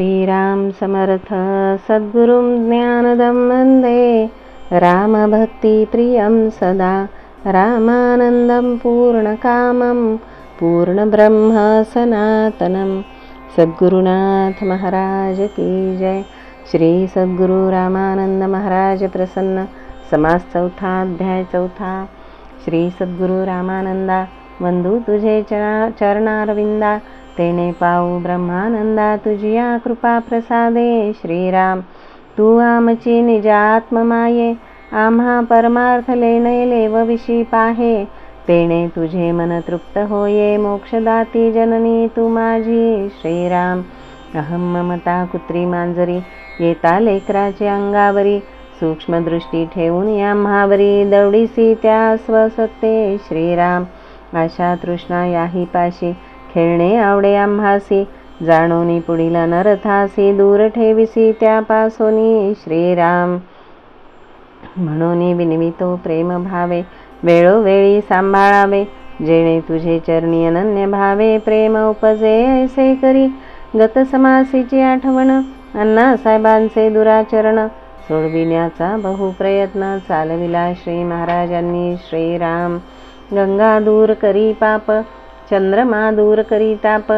श्रीराम समर्थ सद्गुरुं ज्ञानदं वन्दे रामभक्तिप्रियं सदा रामानन्दं पूर्णकामं पूर्णब्रह्म सनातनं। सद्गुरुनाथ महाराज की जय। श्री सद्गुरु रामानंद महाराज प्रसन्न। समास चौथा, अध्याय चौथा। श्री सद्गुरु रामानंदा, वंदू तुझे चरणारविंदा, तेने पाऊ ब्रह्मानंदा, तुझिया कृपा प्रसादे। श्रीराम तू आमची निज आत्ममाये, आम्हा परमार्थ लेणे विशी पाहे, तेने तुझे मन तृप्त होये, मोक्षदाती जननी तू माझी। श्रीराम अहम ममता कुत्री मांजरी, येता लेकराचे अंगावरी, सूक्ष्म दृष्टी ठेवून आम्हावरी, दवडीसी त्या स्वसत्ते। श्रीराम आशा तृष्णा याही पाशी, खेळणे आवडे आम्हासी, जाणोनी पुढील नरथासी, दूर ठेविसी त्यापासोनी। श्रीराम म्हणून विनवितो प्रेम भावे, वेळोवेळी सांभाळावे, जेणे तुझे चरणी अनन्य भावे, प्रेम उपजे ऐसे करी। गत समासीची आठवण, अण्णा साहेबांचे दुराचरण, सोडविण्याचा बहु प्रयत्न चालविला श्री महाराजांनी। श्रीराम गंगा दूर करी पाप, चंद्रमा दूर करी ताप,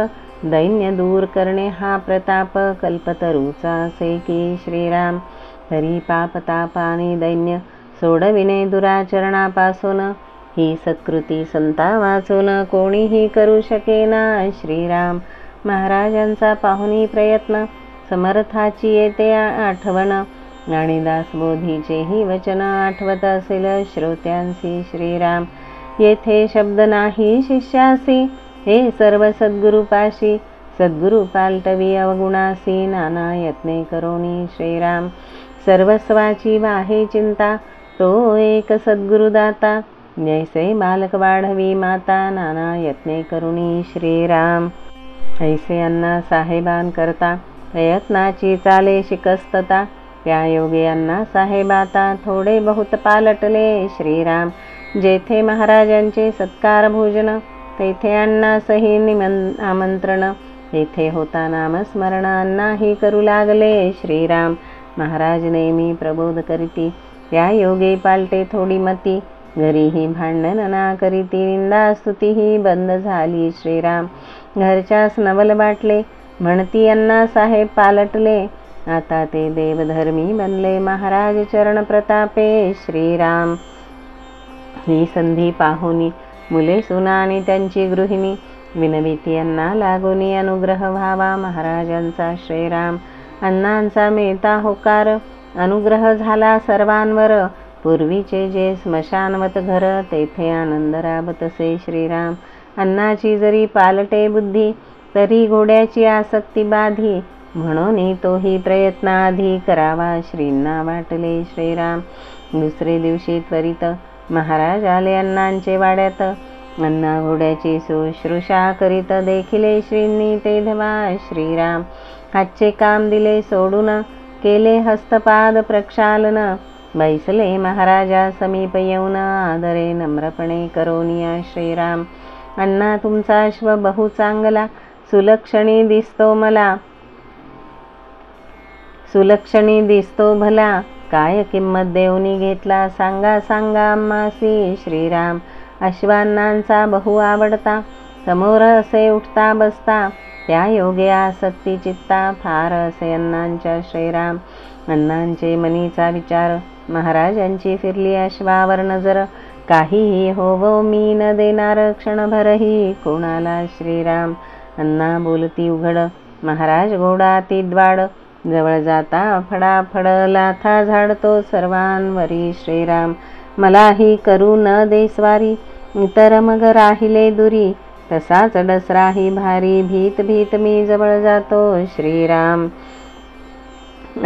दैन्य दूर करणे हा प्रताप, कल्पतरूचा असे की। श्रीराम तरी पाप ताप आणि दैन्य सोडविणे दुराचरणापासून, ही सत्कृती संता वाचून कोणीही करू शकेना। श्रीराम महाराजांचा पाहुणी प्रयत्न, समर्थाची येते आठवण, आणि दासबोधीचेही वचन आठवत असेल श्रोत्यांसी। श्रीराम येथे शब्द नाही शिष्यासी, हे सर्व सद्गुरुपाशी, सद्गुरु पालटवी अवगुणासी, नाना यत्ने करोनी। श्रीराम सर्वस्वाची वाहे चिंता, तो एक सद्गुरुदाता, जैसे बालक वाढवी माता, नाना यत्ने करुणी। श्रीराम ऐसे अण्णा साहेबान करता, प्रयत्नाची चाले शिकस्तता, त्या योगे अण्णा साहेब आता थोडे बहुत पालटले। श्रीराम जेथे महाराजांचे सत्कार भोजन, तेथे अण्णासही आमंत्रण, तेथे होता नामस्मरण, अण्णाही करू लागले। श्रीराम महाराज नेहमी प्रबोध करीती, त्या योगे पालटे थोडी मती, घरीही भांडण ना करीती, निंदा स्तुतीही बंद झाली। श्रीराम घरच्यास नवल वाटले, म्हणती अण्णा साहेब पालटले, आता ते देवधर्मी बनले, महाराज चरण प्रतापे। श्रीराम ही संधी पाहुनी, मुले सुना आणि त्यांची गृहिणी, विनविती अण्णा लागोनी, अनुग्रह व्हावा महाराजांचा। श्रीराम अण्णांचा मिळता होकार, अनुग्रह झाला सर्वांवर, पूर्वीचे जे स्मशानवत घर, तेथे आनंद राबतसे। श्रीराम अण्णाची जरी पालटे बुद्धी, तरी घोड्याची आसक्ती बाधी, म्हणून तोही प्रयत्न आधी करावा श्रींना वाटले। श्रीराम दुसरे दिवशी त्वरित महाराज आले अण्णांचे वाड्यात, अण्णा घोड्याची शुश्रूषा करीत देखिले श्रींनी तेधवा। श्रीराम हातचे काम दिले सोडून, केले हस्तपाद प्रक्षालन, बैसले महाराजा समीप येऊन, आदरे नम्रपणे करोनिया। श्रीराम अण्णा तुमचा अश्व बहु चांगला, सुलक्षणी दिसतो मला, सुलक्षणी दिसतो भला, काय किंमत देऊनी घेतला, सांगा सांगा आम्हासी। श्रीराम अश्वांनांचा बहु आवडता, समोर असे उठता बसता, त्या योगे आसक्ती चित्ता, फार असे अण्णांच्या। श्रीराम अण्णांचे मनीचा विचार, महाराजांची फिरली अश्वावर नजर, काहीही होवो मी न देणार क्षणभरही कोणाला। श्रीराम अण्णा बोलती उघड, महाराज घोडा तिद्वाड, जवळ जाता फडाफड लाथा झाडतो सर्वांवरी। श्रीराम मलाही करू न दे स्वारी, इतर मग राहिले दुरी, तसाच डसराही भारी, भीत भीत मी जवळ जातो। श्रीराम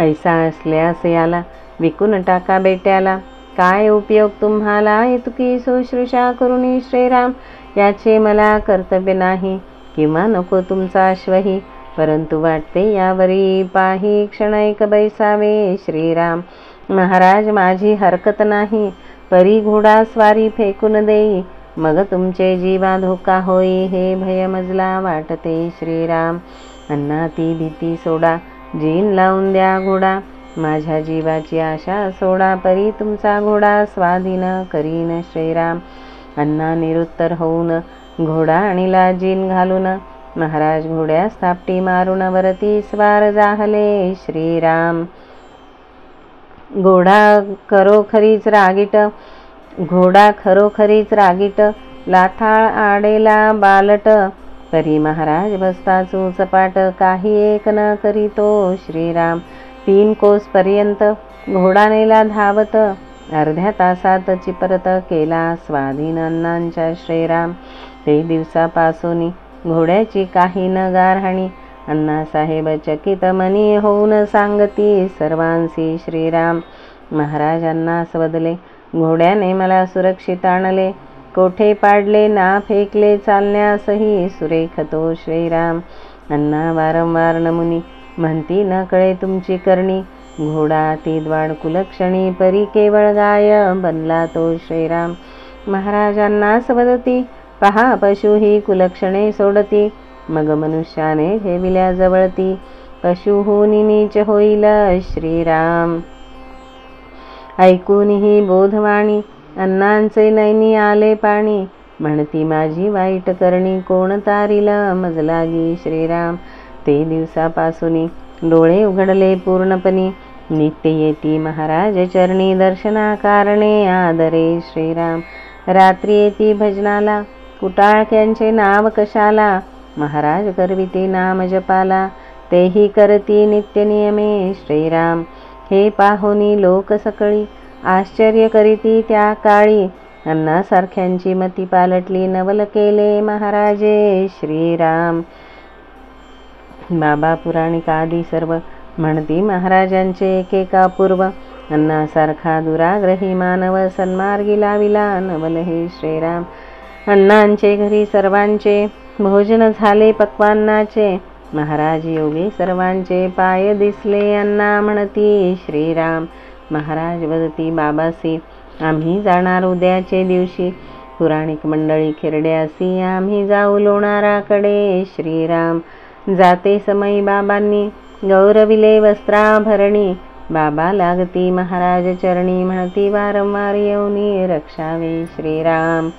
ऐसा असल्यास याला विकून टाका बेट्याला, काय उपयोग तुम्हाला इतकी शुश्रूषा करुनी। श्रीराम याचे मला कर्तव्य नाही, किंवा नको तुमचा अश्वही, परंतु वाटते यावरी पाही क्षणैक बैसावे। श्रीराम महाराज माझी हरकत नाही, परी घोडा स्वारी फेकून देई, मग तुमचे जीवा धोका होई, हे भय मजला वाटते. श्रीराम अण्णा ती भीती सोडा, जीन लावून द्या घोडा, माझ्या जीवाची आशा सोडा, परी तुमचा घोडा स्वाधीन करीन श्रीराम. अण्णा निरुत्तर होऊन घोडा आणिला जीन घालून, महाराज घोड्यास थापटी मारून वरती स्वार जाहले श्रीराम. घोडा खरोखरीच रागीट, लाथाळ आडेला बालट, तरी महाराज बसता चूचपाट, काही एक न करीतो श्रीराम. 3 कोस पर्यंत घोडा नेला धावत, अर्ध्या तासात चिपरत केला स्वाधीन अण्णांच्या श्रीराम. ते दिवसापासून घोड्याची काही न गारहाणी, अण्णासाहेब चकित मनी होऊन सांगती सर्वांसी श्रीराम. महाराजांनास वदले, घोड्याने मला सुरक्षित आणले, कोठे पाडले ना फेकले, चालण्यासही सुरेख तो श्रीराम. अण्णा वारंवार नमुनी म्हणती न कळे तुमची करणी, घोडा ती द्वाड कुलक्षणी, परी केवळ गाय बनला तो श्रीराम. महाराजांनास वदती, पहा पशु ही कुलक्षणे सोडती, मग मनुष्याने ठेविल्या जवळती, पशुहून नीच होईल श्रीराम. ऐकून ही बोधवाणी, अण्णांचे नैनी आले पाणी, म्हणती माझी वाईट करणी, कोण तारील मजलागी श्रीराम. ते दिवसापासून डोळे उघडले पूर्णपणी, नित्य येती महाराज चरणी, दर्शना कारणे आदरे श्रीराम. रात्री येती भजनाला, कुटाळक्यांचे नाव कशाला, महाराज करविते नाम जपाला, तेही करती नित्य नियमे श्रीराम. हे पाहुनी लोक सकळी, आश्चर्य करीती त्या काळी, अण्णासारख्यांची मती पालटली, नवल केले महाराजे श्रीराम. बाबा पुराणिक आदी सर्व म्हणती महाराजांचे एकेका पूर्व, अण्णासारखा दुराग्रही मानव सन्मार्गी लाविला नवल हे श्रीराम. अण्णांचे घरी सर्वांचे भोजन झाले पक्वान्नाचे, महाराज योगी सर्वांचे पाय दिसले अण्णा म्हणती श्रीराम. महाराज वदती बाबासी, आम्ही जाणार उद्याचे दिवशी, पुराणिक मंडळी खिरड्यासी, आम्ही जाऊ लोणाराकडे श्रीराम. जाते समयी बाबांनी गौरविले वस्त्राभरणी, बाबा लागती महाराज चरणी, म्हणती वारंवार येऊनी रक्षावे श्रीराम.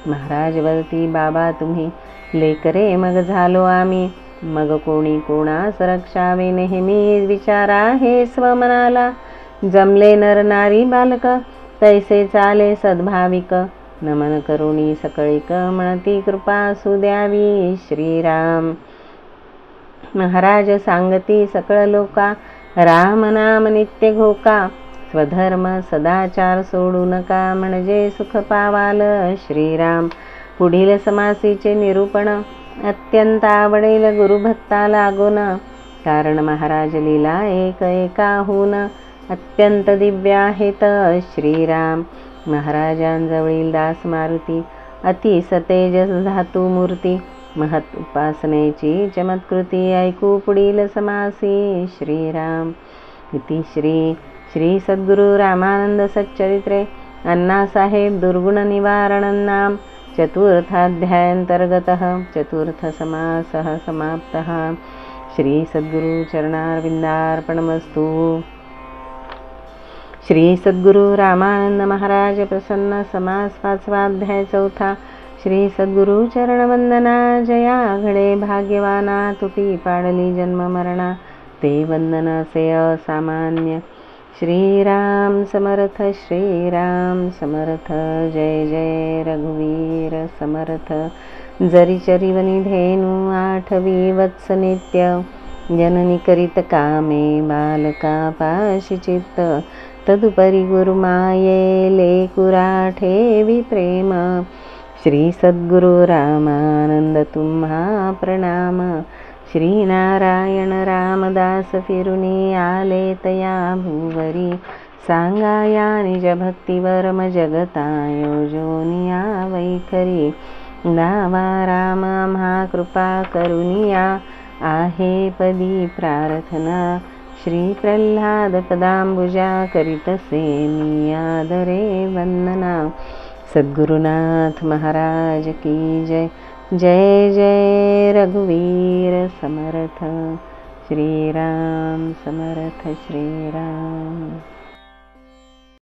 महाराज वदती, बाबा तुम्ही लेकरे मग झालो आम्ही, मग कोणी कोणास रक्षावे, नेहमी विचारा हे स्वमनाला, जमले नर नारी बालक, तैसे चाले सद्भाविक, नमन करुणी सकळिक, म्हणती कृपा सुद्यावी श्रीराम. महाराज सांगती सकळ लोका, राम नाम नित्य घोका, स्वधर्म सदाचार सोडू नका, म्हणजे सुख पावाल श्रीराम. पुढील समासीचे निरूपण अत्यंत आवडेल गुरुभक्ता लागून, कारण महाराज लीला एक एकाहून अत्यंत दिव्य आहेत श्रीराम. महाराजांजवळील दास मारुती, अति सतेजस धातू मूर्ती, महत् उपासनेची चमत्कृती, ऐकू पुढील समासी श्रीराम. इति श्री सद्गुरु रामानंद सच्चरित्रे अण्णासाहेब दुर्गुण निवारण नाम चतुर्थाध्यायांतर्गतः चतुर्थ समासः समाप्तः. श्री सद्गुरु चरणारविंदार्पणमस्तु. श्री सद्गुरु रामानंद महाराज प्रसन्न समास 5वा अध्याय 4. श्री सद्गुरु चरणवंदना, जया घडे भाग्यवाना, तुटी पाडली जन्म मरणा, ते वंदन असे असामान्य. श्रीराम समर्थ, श्रीराम समर्थ, जय जय रघुवीर समर्थ. जरी चरिवनी धेनु 8वी वत्स नित्य, जननी करीत कामे बालका पाशी चित्त, तदुपरी गुरुमाये लेकुरा ठेवी प्रेम. श्री सद्गुरु रामानंद तुम्हा प्रणाम. श्री नारायण रामदास फिरुनी आले तया भूवरी, सांगाया निज भक्तिवर्म जगता योजोनिया वैखरी. नावा राम आम्हा कृपा करुनिया, आहे पदी प्रार्थना. श्री प्रल्हाद पदांबुजा करीतसे मी आदरे वंदना. सद्गुरुनाथ महाराज की जय. जय जय रघुवीर समर्थ, श्रीराम समर्थ श्रीराम।